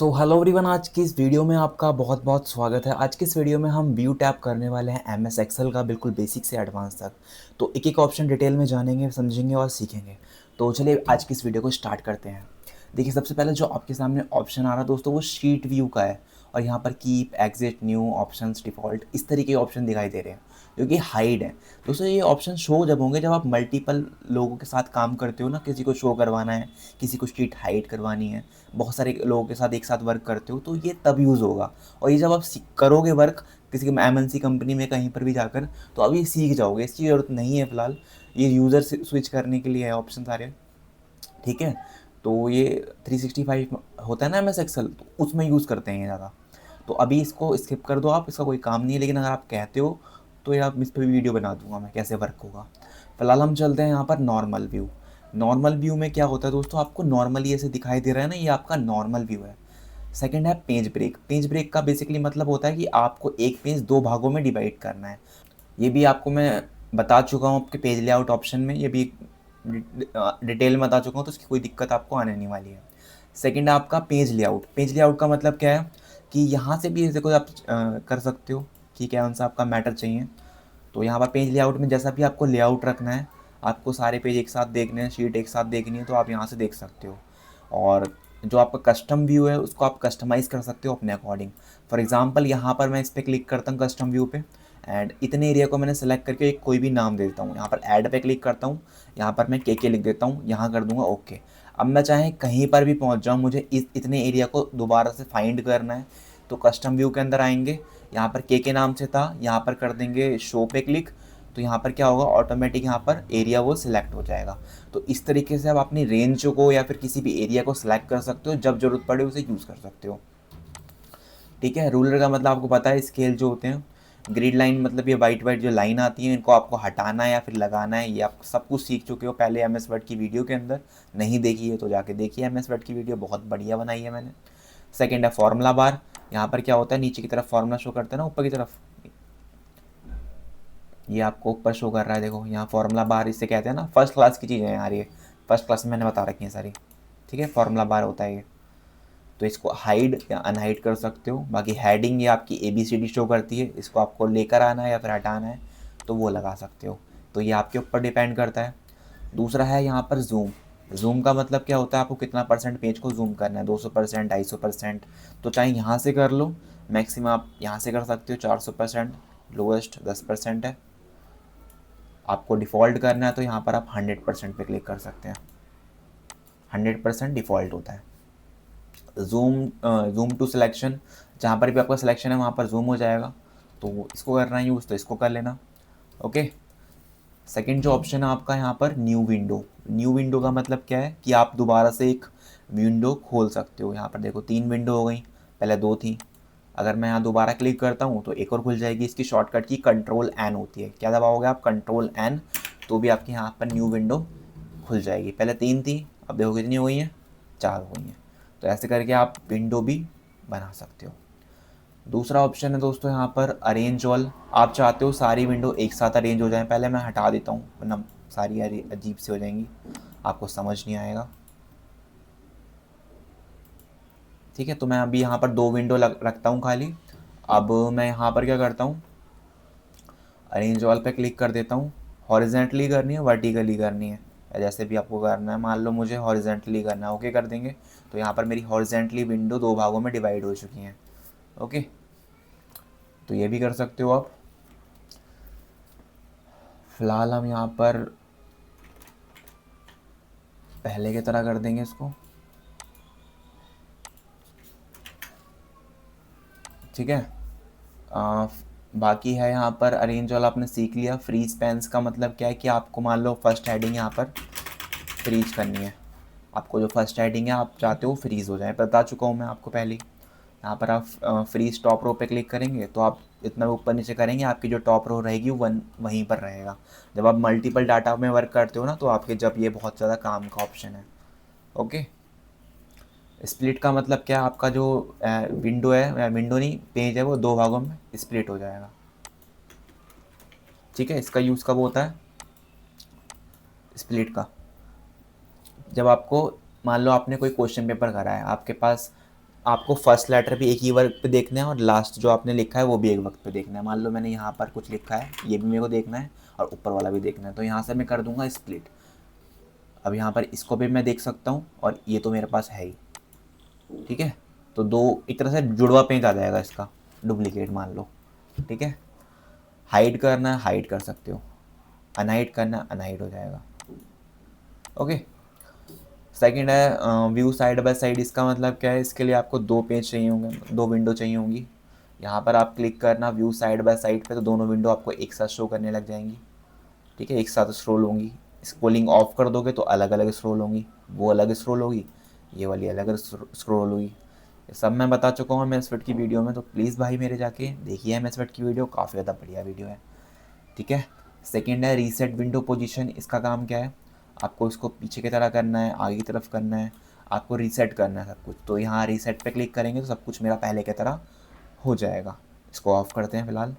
Hello everyone, आज की इस वीडियो में आपका बहुत बहुत स्वागत है। आज की इस वीडियो में हम व्यू टैब करने वाले हैं एमएस एक्सेल का, बिल्कुल बेसिक से एडवांस तक। तो एक एक ऑप्शन डिटेल में जानेंगे, समझेंगे और सीखेंगे। तो चलिए आज की इस वीडियो को स्टार्ट करते हैं। देखिए, सबसे पहले जो आपके सामने ऑप्शन आ रहा है दोस्तों, वो शीट व्यू का है। और यहाँ पर keep, exit, new, options, default, इस तरीके के ऑप्शन दिखाई दे रहे हैं जो कि हाइड है। दोस्तों, ये ऑप्शन शो जब होंगे जब आप मल्टीपल लोगों के साथ काम करते हो ना, किसी को शो करवाना है, किसी को शीट हाइड करवानी है, बहुत सारे लोगों के साथ एक साथ वर्क करते हो, तो ये तब यूज़ होगा। और ये जब आप करोगे वर्क किसी एमएनसी कंपनी में कहीं पर भी जाकर, तो अब ये सीख जाओगे। इसकी ज़रूरत नहीं है फ़िलहाल, ये यूज़र स्विच करने के लिए है ऑप्शन सारे। ठीक है, तो ये 365 होता है ना एमएस एक्सेल, तो उसमें यूज़ करते हैं ये ज़्यादा। तो अभी इसको स्किप कर दो आप, इसका कोई काम नहीं है। लेकिन अगर आप कहते हो तो ये आप इस पर वीडियो बना दूंगा मैं, कैसे वर्क होगा। फिलहाल हम चलते हैं यहाँ पर नॉर्मल व्यू। नॉर्मल व्यू में क्या होता है दोस्तों, आपको नॉर्मली ऐसे दिखाई दे रहा है ना, ये आपका नॉर्मल व्यू है। सेकंड है पेज ब्रेक। पेज ब्रेक का बेसिकली मतलब होता है कि आपको एक पेज दो भागों में डिवाइड करना है। ये भी आपको मैं बता चुका हूँ आपके पेज लेआउट ऑप्शन में, ये भी डिटेल में बता चुका हूँ, तो इसकी कोई दिक्कत आपको आने नहीं वाली है। सेकंड है आपका पेज लेआउट। पेज लेआउट का मतलब क्या है कि यहाँ से भी ऐसे कोई आप कर सकते हो कि कौन सा आपका मैटर चाहिए। तो यहाँ पर पेज लेआउट में जैसा भी आपको लेआउट रखना है, आपको सारे पेज एक साथ देखने हैं, शीट एक साथ देखनी है, तो आप यहाँ से देख सकते हो। और जो आपका कस्टम व्यू है उसको आप कस्टमाइज़ कर सकते हो अपने अकॉर्डिंग। फॉर एग्जांपल यहाँ पर मैं इस पर क्लिक करता हूँ कस्टम व्यू पे, एंड इतने एरिया को मैंने सेलेक्ट करके एक कोई भी नाम दे देता हूँ। यहाँ पर ऐड पे क्लिक करता हूँ, यहाँ पर मैं के लिख देता हूँ, यहाँ कर दूंगा ओके। अब मैं चाहे कहीं पर भी पहुँच जाऊँ, मुझे इतने एरिया को दोबारा से फाइंड करना है, तो कस्टम व्यू के अंदर आएंगे। यहाँ पर के नाम से था, यहाँ पर कर देंगे शो पे क्लिक, तो यहाँ पर क्या होगा, ऑटोमेटिक यहाँ पर एरिया वो सिलेक्ट हो जाएगा। तो इस तरीके से आप अपनी रेंज को या फिर किसी भी एरिया को सिलेक्ट कर सकते हो, जब जरूरत पड़े उसे यूज़ कर सकते हो। ठीक है, रूलर का मतलब आपको पता है, स्केल जो होते हैं। ग्रिड लाइन मतलब ये वाइट वाइट जो लाइन आती है, इनको आपको हटाना है या फिर लगाना है, ये आप सब कुछ सीख चुके हो पहले एम एस वर्ड की वीडियो के अंदर। नहीं देखी है तो जाके देखिए, एम एस वर्ड की वीडियो बहुत बढ़िया बनाई है मैंने। सेकेंड है फॉर्मूला बार। यहाँ पर क्या होता है, नीचे की तरफ फॉर्मूला शो करते हैं ना, ऊपर की तरफ ये आपको ऊपर शो कर रहा है, देखो यहाँ फॉर्मूला बार इसे कहते हैं ना। फर्स्ट क्लास की चीज़ें हैं यार ये, फर्स्ट क्लास में मैंने बता रखी हैं सारी। ठीक है, फॉर्मूला बार होता है ये। तो इसको हाइड या अनहाइड कर सकते हो। बाकी हेडिंग ये आपकी ABCD शो करती है, इसको आपको लेकर आना है या फिर हटाना है तो वो लगा सकते हो। तो ये आपके ऊपर डिपेंड करता है। दूसरा है यहाँ पर जूम। जूम का मतलब क्या होता है, आपको कितना परसेंट पेज को जूम करना है, 200%, 250%। तो चाहे यहाँ से कर लो, मैक्सिमम आप यहाँ से कर सकते हो 400%, लोएस्ट 10% है। आपको डिफ़ॉल्ट करना है तो यहाँ पर आप 100% पे क्लिक कर सकते हैं। 100% डिफ़ॉल्ट होता है। जूम टू सिलेक्शन, जहाँ पर भी आपका सिलेक्शन है वहाँ पर जूम हो जाएगा। तो इसको करना है यूज़ तो इसको कर लेना। ओके। सेकंड जो ऑप्शन है आपका यहाँ पर न्यू विंडो। न्यू विंडो का मतलब क्या है कि आप दोबारा से एक विंडो खोल सकते हो। यहाँ पर देखो 3 विंडो हो गई, पहले 2 थी। अगर मैं यहाँ दोबारा क्लिक करता हूँ तो एक और खुल जाएगी। इसकी शॉर्टकट की कंट्रोल एन होती है, क्या दबाओगे आप, कंट्रोल एन, तो भी आपके यहाँ पर न्यू विंडो खुल जाएगी। पहले 3 थी, अब देखो कितनी हो गई हैं, 4 हो गई हैं। तो ऐसे करके आप विंडो भी बना सकते हो। दूसरा ऑप्शन है दोस्तों यहाँ पर अरेंज ऑल। आप चाहते हो सारी विंडो एक साथ अरेंज हो जाए, पहले मैं हटा देता हूँ वरना सारी अजीब सी हो जाएंगी, आपको समझ नहीं आएगा। ठीक है, तो मैं अभी यहाँ पर 2 विंडो रखता हूँ खाली। अब मैं यहाँ पर क्या करता हूँ, अरेंज ऑल पे क्लिक कर देता हूँ। हॉरिजेंटली करनी है, वर्टिकली करनी है, या जैसे भी आपको करना है। मान लो मुझे हॉरिजेंटली करना है, ओके कर देंगे। तो यहाँ पर मेरी हॉरिजेंटली विंडो 2 भागों में डिवाइड हो चुकी हैं। ओके, तो ये भी कर सकते हो आप। फिलहाल हम यहाँ पर पहले की तरह कर देंगे इसको। ठीक है, बाकी है यहाँ पर अरेंज वाला आपने सीख लिया। फ्रीज पेंस का मतलब क्या है कि आपको मान लो फर्स्ट हेडिंग यहाँ पर फ्रीज करनी है। आपको जो फर्स्ट हेडिंग है आप चाहते हो फ्रीज हो जाए, बता चुका हूँ मैं आपको पहले ही। यहाँ पर आप फ्रीज टॉप रो पे क्लिक करेंगे तो आप इतना ऊपर नीचे करेंगे, आपकी जो टॉप रो रहेगी वो वहीं पर रहेगा। जब आप मल्टीपल डाटा में वर्क करते हो ना, तो आपके जब ये बहुत ज़्यादा काम का ऑप्शन है। ओके। स्प्लिट का मतलब क्या है, आपका जो विंडो है, विंडो नहीं पेज है, वो 2 भागों में स्प्लिट हो जाएगा। ठीक है, इसका यूज़ कब होता है, स्प्लिट का, जब आपको मान लो आपने कोई क्वेश्चन पेपर करा है, आपके पास आपको फर्स्ट लेटर भी एक ही वक्त पे देखना है और लास्ट जो आपने लिखा है वो भी एक वक्त पे देखना है। मान लो मैंने यहाँ पर कुछ लिखा है, ये भी मेरे को देखना है और ऊपर वाला भी देखना है, तो यहाँ से मैं कर दूंगा स्प्लिट। अब यहाँ पर इसको भी मैं देख सकता हूँ और ये तो मेरे पास है ही, ठीक है। तो दो एक तरह से जुड़वा पेज आ जाएगा इसका, डुप्लीकेट मान लो, ठीक है। हाइड करना है हाइड कर सकते हो, अनहाइड करना है अनहाइड हो जाएगा। ओके। सेकंड है व्यू साइड बाय साइड। इसका मतलब क्या है, इसके लिए आपको दो पेज चाहिए होंगे, दो विंडो चाहिए होंगी। यहाँ पर आप क्लिक करना व्यू साइड बाय साइड पे, तो दोनों विंडो आपको एक साथ शो करने लग जाएंगी, ठीक है, एक साथ स्क्रॉल होंगी। स्क्रॉलिंग ऑफ कर दोगे तो अलग अलग स्क्रॉल होंगी, वो अलग स्क्रॉल होगी, ये वाली अलग स्क्रॉल होगी। ये सब मैं बता चुका हूँ एम की वीडियो में, तो प्लीज़ भाई मेरे जाके देखिए एम की वीडियो, काफ़ी ज़्यादा बढ़िया वीडियो है, ठीक है। सेकेंड है रीसेट विंडो पोजीशन। इसका काम क्या है, आपको इसको पीछे की तरह करना है, आगे की तरफ करना है, आपको रीसेट करना है सब कुछ। तो यहाँ रीसेट पे क्लिक करेंगे तो सब कुछ मेरा पहले की तरह हो जाएगा। इसको ऑफ करते हैं फ़िलहाल।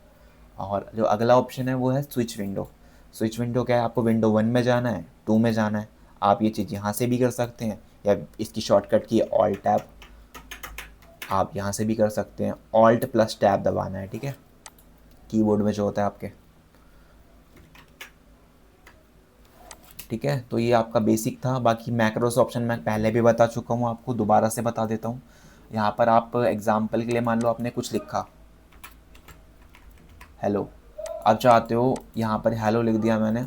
और जो अगला ऑप्शन है वो है स्विच विंडो। स्विच विंडो क्या है, आपको विंडो 1 में जाना है, 2 में जाना है। आप ये चीज़ यहाँ से भी कर सकते हैं, या इसकी शॉर्टकट की ऑल्ट टैब, आप यहाँ से भी कर सकते हैं। ऑल्ट प्लस टैब दबाना है, ठीक है, कीबोर्ड में जो होता है आपके, ठीक है। तो ये आपका बेसिक था। बाकी मैक्रोस ऑप्शन मैं पहले भी बता चुका हूँ, आपको दोबारा से बता देता हूँ। यहाँ पर आप एग्जाम्पल के लिए मान लो आपने कुछ लिखा हेलो, आप चाहते हो यहाँ पर हेलो लिख दिया मैंने,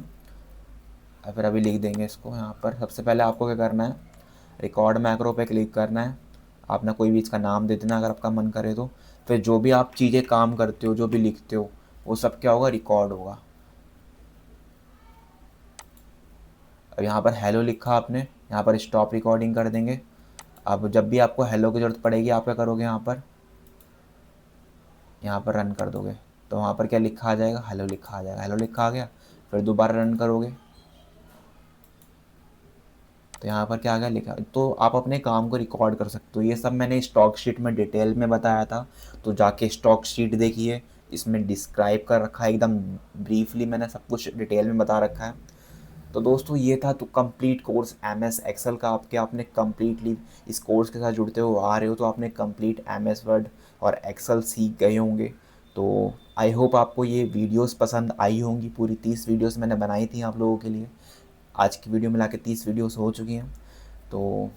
फिर अभी लिख देंगे इसको। यहाँ पर सबसे पहले आपको क्या करना है, रिकॉर्ड मैक्रो पे क्लिक करना है। आपने कोई भी इसका नाम दे देना अगर आपका मन करे तो। फिर जो भी आप चीज़ें काम करते हो, जो भी लिखते हो, वो सब क्या होगा, रिकॉर्ड होगा। अब यहाँ पर हेलो लिखा आपने, यहाँ पर स्टॉप रिकॉर्डिंग कर देंगे। अब जब भी आपको हेलो की ज़रूरत पड़ेगी आप क्या करोगे, यहाँ पर रन कर दोगे, तो वहाँ पर क्या लिखा आ जाएगा, हेलो लिखा आ जाएगा। हेलो लिखा आ गया, फिर दोबारा रन करोगे तो यहाँ पर क्या आ गया, लिखा। तो आप अपने काम को रिकॉर्ड कर सकते हो। ये सब मैंने स्टॉक शीट में डिटेल में बताया था, तो जाके स्टॉक शीट देखिए, इसमें डिस्क्राइब कर रखा है एकदम ब्रीफली, मैंने सब कुछ डिटेल में बता रखा है। तो दोस्तों ये था तो complete course M S Excel का। आपने कंप्लीटली इस कोर्स के साथ जुड़ते हो आ रहे हो, तो आपने कंप्लीट एम एस वर्ड और एक्सेल सीख गए होंगे। तो आई होप आपको ये वीडियोस पसंद आई होंगी। पूरी 30 वीडियोस मैंने बनाई थी आप लोगों के लिए, आज की वीडियो मिला के 30 वीडियोस हो चुकी हैं। तो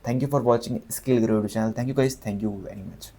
thank you for watching skill grade channel. Thank you guys, thank you very much.